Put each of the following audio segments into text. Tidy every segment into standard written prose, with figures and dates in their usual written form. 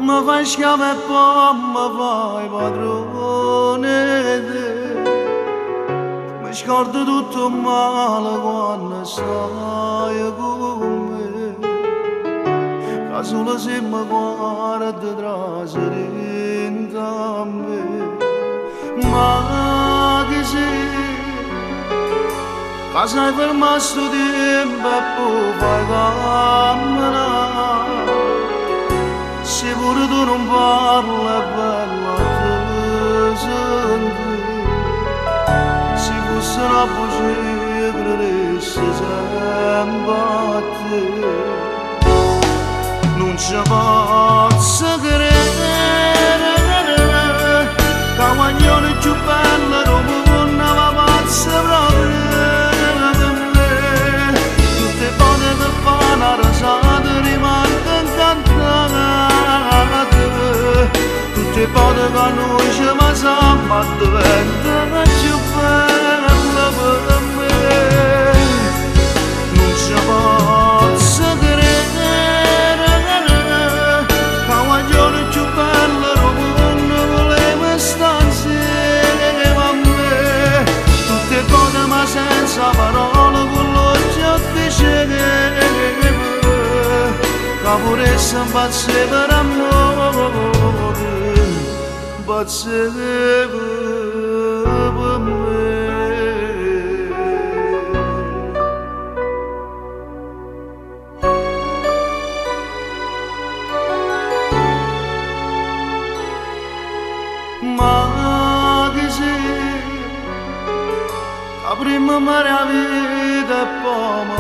Ma fai schiave e poi mi fai padrone te. Mi scordo tutto male quando stai con me. Che solo se mi guardi traserinta a me. Ma che sei? Che sai fermato sto tempo e poi fai camminare. Se pure tu non parli è bello a te sentire. Se fosse una voce credesse sempre a te. Non ci posso credere che guaglione più bello come una pazza proprio per me. Tutte cose che fanno rasate rimangono incantate. Tutte cose che noi ci facciamo diventano più belle per me. Non ci posso credere che guaglione più bello come voleva stare insieme a me. Tutte cose ma senza parole quello che dicevo. Che vorresti impazzire per amore, impazzire per me. Ma che sei? Che prima mi la vita e poi mi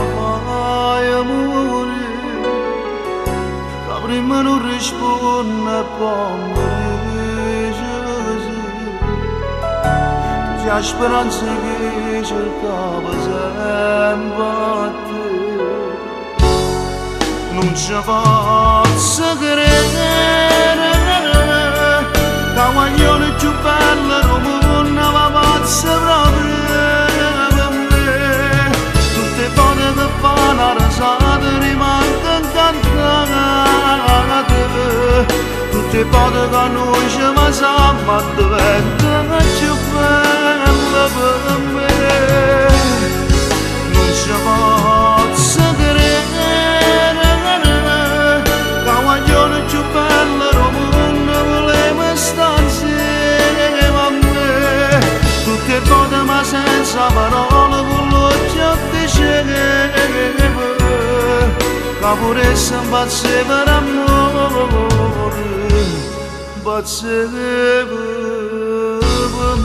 fai morire. Prima non risponde e poi mi dice sì. Tu sei la speranza che cercavo sempre a te. Non ci posso credere che guaglione più bello come una pazza proprio per me. Tutte cose che fanno rasate rimangono incantate. Tutte cose che noi ci facciamo diventano più belle per me. Non ci posso credere che guaglione più bello come una voleva stare insieme a me. Tutte cose ma senza parole quello che dicevo. Che vorresti impazzire per amore, impazzire per me.